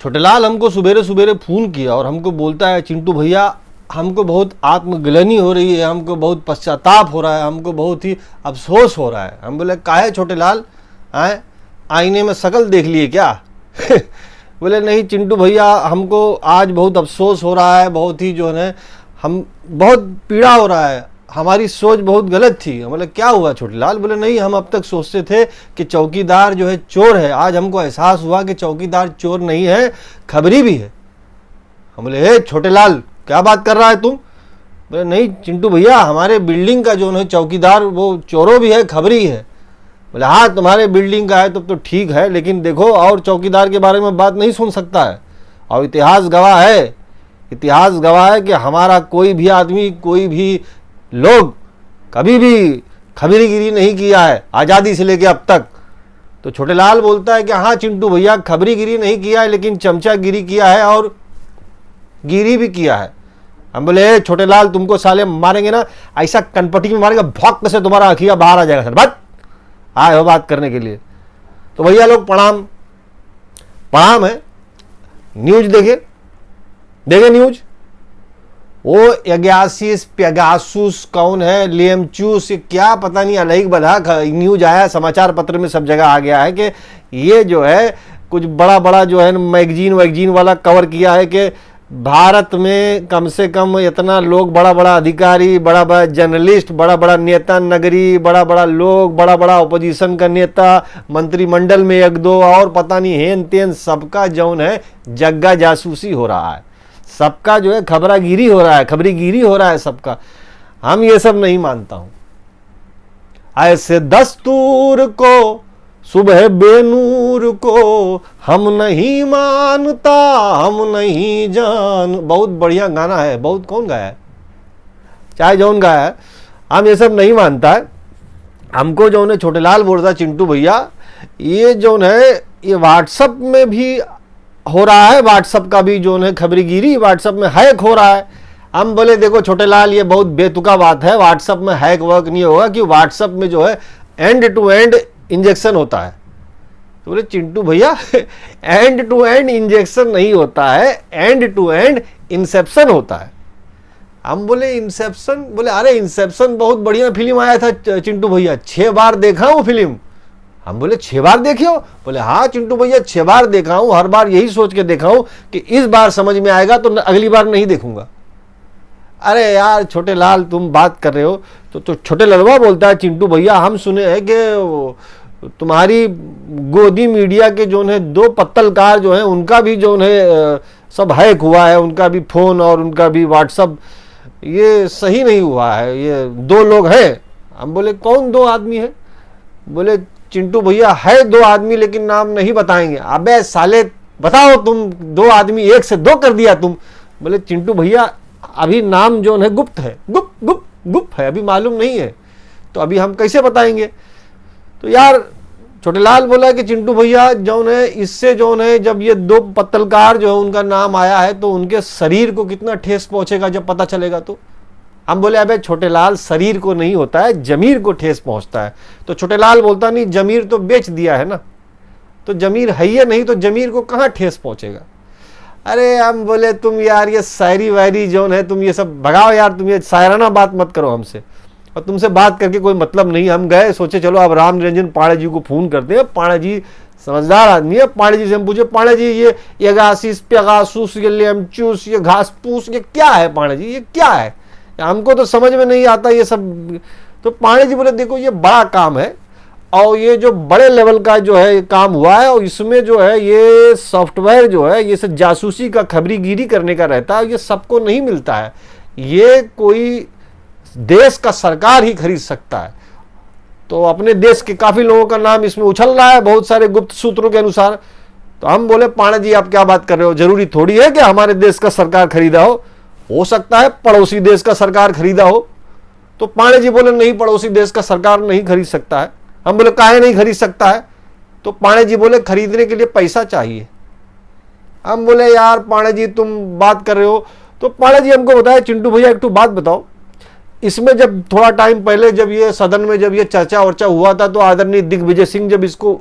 छोटेलाल हमको सुबेरे सुबेरे फ़ोन किया और हमको बोलता है, चिंटू भैया हमको बहुत आत्मग्लानि हो रही है, हमको बहुत पश्चाताप हो रहा है, हमको बहुत ही अफसोस हो रहा है। हम बोले काहे छोटेलाल, आए आईने में शकल देख लिए क्या? बोले नहीं चिंटू भैया हमको आज बहुत अफसोस हो रहा है, बहुत ही जो है हम बहुत पीड़ा हो रहा है, हमारी सोच बहुत गलत थी। हम बोले क्या हुआ छोटेलाल? बोले नहीं हम अब तक सोचते थे कि चौकीदार जो है चोर है, आज हमको एहसास हुआ कि चौकीदार चोर नहीं है, खबरी भी है। हम बोले हे छोटेलाल क्या बात कर रहा है तुम? बोले नहीं चिंटू भैया हमारे बिल्डिंग का जो है चौकीदार वो चोरों भी है, खबरी है। बोले हाँ तुम्हारे बिल्डिंग का है तब तो ठीक है, लेकिन देखो और चौकीदार के बारे में बात नहीं सुन सकता है। और इतिहास गवाह है कि हमारा कोई भी आदमी, कोई भी लोग कभी भी खबरीगिरी नहीं किया है आज़ादी से लेके अब तक। तो छोटेलाल बोलता है कि हाँ चिंटू भैया खबरीगिरी नहीं किया है, लेकिन चमचागिरी किया है और गिरी भी किया है। हम बोले छोटेलाल तुमको साले मारेंगे ना, ऐसा कनपटी में मारेंगे भौंक से तुम्हारा अखिया बाहर आ जाएगा। सर बात आए हो बात करने के लिए। तो भैया लोग प्रणाम है। न्यूज देखे न्यूज। वो एग्यासिस पेगासुस कौन है, लेमचूस, क्या पता नहीं अलग बधा न्यूज आया, समाचार पत्र में सब जगह आ गया है कि ये जो है कुछ बड़ा जो है मैगजीन वाला कवर किया है कि भारत में कम से कम इतना लोग, बड़ा अधिकारी, बड़ा जर्नलिस्ट, बड़ा नेता नगरी, बड़ा लोग, बड़ा अपोजिशन का नेता, मंत्रिमंडल में एक दो और पता नहीं हेन तेन, सबका जौन है जग्गा जासूसी हो रहा है, सबका जो है खबरीगिरी हो रहा है सबका। हम ये सब नहीं मानता हूं। ऐसे दस्तूर को सुबह बेनूर को हम नहीं मानता, हम नहीं जान। बहुत बढ़िया गाना है, बहुत कौन गाया है, चाहे जौन गाया है, हम ये सब नहीं मानता है। हमको जो है छोटेलाल बोल रहा चिंटू भैया ये जो है ये व्हाट्सएप में भी हो रहा है, व्हाट्सएप का भी जो है खबरीगिरी, व्हाट्सएप में हैक हो रहा है। हम बोले देखो छोटेलाल ये बहुत बेतुका बात है, व्हाट्सएप में हैक वर्क नहीं होगा कि व्हाट्सएप में जो है एंड टू एंड इंजेक्शन होता है। तो बोले चिंटू भैया एंड टू एंड इंजेक्शन नहीं होता है, एंड टू एंड इंसेप्शन होता है। हम बोले इंसेप्शन? बोले अरे इंसेप्शन बहुत बढ़िया फिल्म आया था चिंटू भैया, 6 बार देखा हूं फिल्म। हम बोले 6 बार देखे हो? बोले हाँ चिंटू भैया 6 बार देखा हूं, हर बार यही सोच के देखा हूं कि इस बार समझ में आएगा तो अगली बार नहीं देखूंगा। अरे यार छोटेलाल तुम बात कर रहे हो। तो छोटे लड़वा बोलता है चिंटू भैया हम सुने हैं कि तुम्हारी गोदी मीडिया के जो है 2 पत्तलकार जो है उनका भी जो है सब हैक हुआ है, उनका भी फोन और उनका भी व्हाट्सएप, ये सही नहीं हुआ है, ये 2 लोग हैं। हम बोले कौन 2 आदमी है? बोले चिंटू भैया है 2 आदमी लेकिन नाम नहीं बताएंगे। अबे साले बताओ तुम, 2 आदमी 1 से 2 कर दिया तुम। बोले चिंटू भैया अभी नाम जो है गुप्त है, गुप्त है, अभी मालूम नहीं है, तो अभी हम कैसे बताएंगे? तो यार छोटेलाल बोला कि चिंटू भैया जो है इससे जो है जब ये 2 पत्तलकार जो है उनका नाम आया है तो उनके शरीर को कितना ठेस पहुंचेगा जब पता चलेगा। तो हम बोले अबे छोटेलाल शरीर को नहीं होता है, जमीर को ठेस पहुंचता है। तो छोटेलाल बोलता नहीं जमीर तो बेच दिया है ना, तो जमीर है ही नहीं, तो जमीर को कहां ठेस पहुंचेगा। अरे हम बोले तुम यार ये शायरी वायरी जो है तुम ये सब भगाओ यार, तुम ये शायराना बात मत करो हमसे, और तुमसे बात करके कोई मतलब नहीं। हम गए, सोचे चलो अब राम निरंजन पांडे जी को फोन करते हैं, पांडे जी समझदार आदमी है, पांडे जी से हम पूछे पांडे जी ये एगासिस पेगासुस, ये लेमचूस, ये घास पूस, ये क्या है पांडे जी, ये क्या है, हमको तो समझ में नहीं आता ये सब। तो पांडे जी बोले देखो ये बड़ा काम है और ये जो बड़े लेवल का जो है काम हुआ है और इसमें जो है ये सॉफ्टवेयर जो है ये सब जासूसी का खबरीगिरी करने का रहता है, ये सबको नहीं मिलता है, ये कोई देश का सरकार ही खरीद सकता है। तो अपने देश के काफी लोगों का नाम इसमें उछल रहा है बहुत सारे गुप्त सूत्रों के अनुसार। तो हम बोले पांडे जी आप क्या बात कर रहे हो, जरूरी थोड़ी है कि हमारे देश का सरकार खरीदा हो सकता है पड़ोसी देश का सरकार खरीदा हो। तो पांडे जी बोले नहीं पड़ोसी देश का सरकार नहीं खरीद सकता है। हम बोले काहे नहीं खरीद सकता है? तो पांडे जी बोले खरीदने के लिए पैसा चाहिए। हम बोले यार पांडे जी तुम बात कर रहे हो। तो पांडे जी हमको बताया चिंटू भैया एक तो बात बताओ, इसमें जब थोड़ा टाइम पहले जब ये सदन में जब ये चर्चा वर्चा हुआ था तो आदरणीय दिग्विजय सिंह जब इसको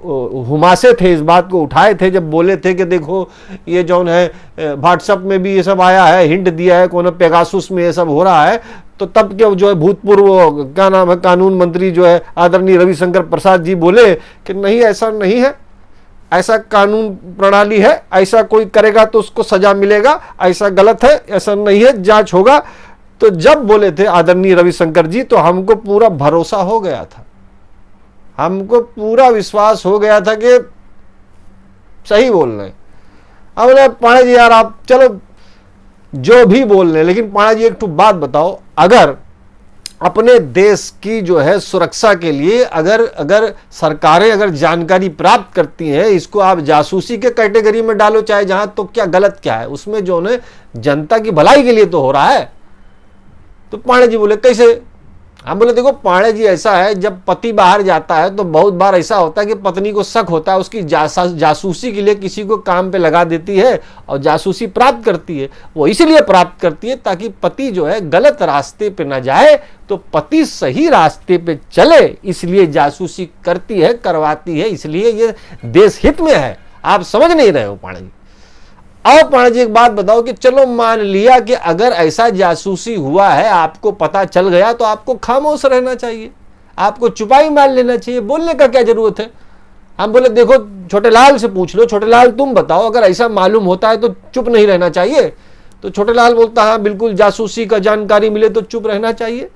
हुमासे थे, इस बात को उठाए थे, जब बोले थे कि देखो ये जौन है व्हाट्सएप में भी ये सब आया है, हिंट दिया है कौन पेगासुस में ये सब हो रहा है, तो तब के जो है भूतपूर्व क्या नाम है कानून मंत्री जो है आदरणीय रविशंकर प्रसाद जी बोले कि नहीं ऐसा नहीं है, ऐसा कानून प्रणाली है, ऐसा कोई करेगा तो उसको सजा मिलेगा, ऐसा गलत है, ऐसा नहीं है, जांच होगा। तो जब बोले थे आदरणीय रविशंकर जी तो हमको पूरा भरोसा हो गया था, हमको पूरा विश्वास हो गया था कि सही बोल रहे हैं। अब बोले पांडे जी यार आप चलो जो भी बोल रहे हैं, लेकिन पांडे जी एक तो बात बताओ, अगर अपने देश की जो है सुरक्षा के लिए अगर सरकारें अगर जानकारी प्राप्त करती हैं, इसको आप जासूसी के कैटेगरी में डालो चाहे जहां, तो क्या गलत क्या है उसमें, जो है जनता की भलाई के लिए तो हो रहा है। तो पांडे जी बोले कैसे? हम बोले देखो पांडे जी ऐसा है, जब पति बाहर जाता है तो बहुत बार ऐसा होता है कि पत्नी को शक होता है, उसकी जासूसी के लिए किसी को काम पे लगा देती है और जासूसी प्राप्त करती है। वो इसलिए प्राप्त करती है ताकि पति जो है गलत रास्ते पे ना जाए, तो पति सही रास्ते पे चले, इसलिए जासूसी करती है, करवाती है, इसलिए ये देश हित में है। आप समझ नहीं रहे हो पांडे जी। और पांडे जी एक बात बताओ कि चलो मान लिया कि अगर ऐसा जासूसी हुआ है, आपको पता चल गया, तो आपको खामोश रहना चाहिए, आपको चुपाई मार लेना चाहिए, बोलने का क्या जरूरत है? हम बोले देखो छोटेलाल से पूछ लो, छोटेलाल तुम बताओ अगर ऐसा मालूम होता है तो चुप नहीं रहना चाहिए? तो छोटेलाल बोलता है बिल्कुल जासूसी का जानकारी मिले तो चुप रहना चाहिए।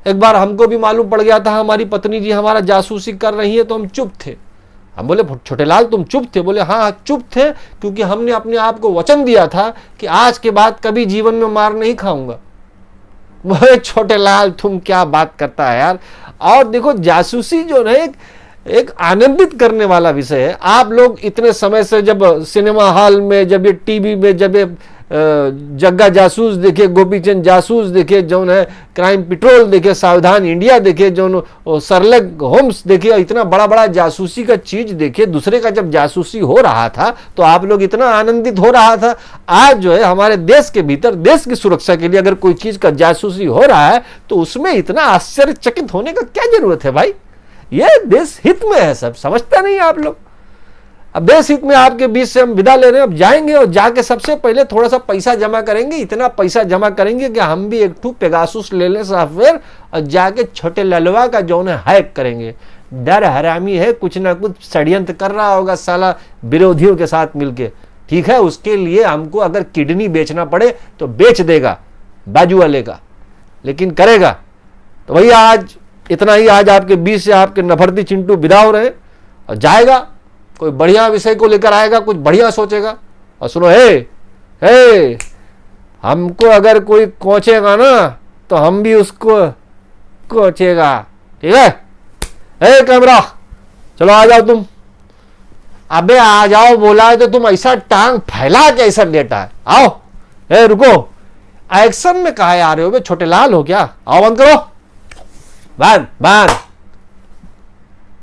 एक बार हमको भी मालूम पड़ गया था हमारी पत्नी जी हमारा जासूसी कर रही है, तो हम चुप थे। हम बोले छोटेलाल तुम चुप थे? बोले हाँ चुप थे, क्योंकि हमने अपने आप को वचन दिया था कि आज के बाद कभी जीवन में मार नहीं खाऊंगा। बोले छोटेलाल तुम क्या बात करता है यार। और देखो जासूसी जो है एक आनंदित करने वाला विषय है। आप लोग इतने समय से जब सिनेमा हॉल में, जब ये टीवी में, जब ये जग्गा जासूस देखे, गोपीचंद जासूस देखे, जो है क्राइम पेट्रोल देखे, सावधान इंडिया देखे, जो सरलग होम्स देखे, इतना बड़ा बड़ा जासूसी का चीज देखे, दूसरे का जब जासूसी हो रहा था तो आप लोग इतना आनंदित हो रहा था। आज जो है हमारे देश के भीतर देश की सुरक्षा के लिए अगर कोई चीज का जासूसी हो रहा है तो उसमें इतना आश्चर्यचकित होने का क्या जरूरत है भाई? ये देश हित में है, सब समझता नहीं आप लोग। अब देश हित में आपके बीच से हम विदा ले रहे हैं, अब जाएंगे और जाके सबसे पहले थोड़ा सा पैसा जमा करेंगे, इतना पैसा जमा करेंगे कि हम भी एक पेगासुस ले लें सॉफ्टवेयर और जाके छोटे ललवा का जो है हैक करेंगे। डर हरामी है, कुछ ना कुछ षड्यंत्र कर रहा होगा साला विरोधियों के साथ मिलके, ठीक है। उसके लिए हमको अगर किडनी बेचना पड़े तो बेच देगा बाजू वाले का, लेकिन करेगा। तो भैया आज इतना ही, आज आपके बीच से आपके नफरती चिंटू विदा हो रहे हैं और जाएगा, कोई बढ़िया विषय को लेकर आएगा, कुछ बढ़िया सोचेगा। और सुनो हे हमको अगर कोई कोचेगा ना तो हम भी उसको कोचेगा, ठीक है। हे कैमरा चलो आ जाओ तुम। अबे आ जाओ बोला है तो तुम ऐसा टांग फैला के ऐसा लेटा है, आओ। हे रुको, एक्शन में कहा आ रहे हो बे, छोटे लाल हो क्या? आओ बंद करो, बंद बंद।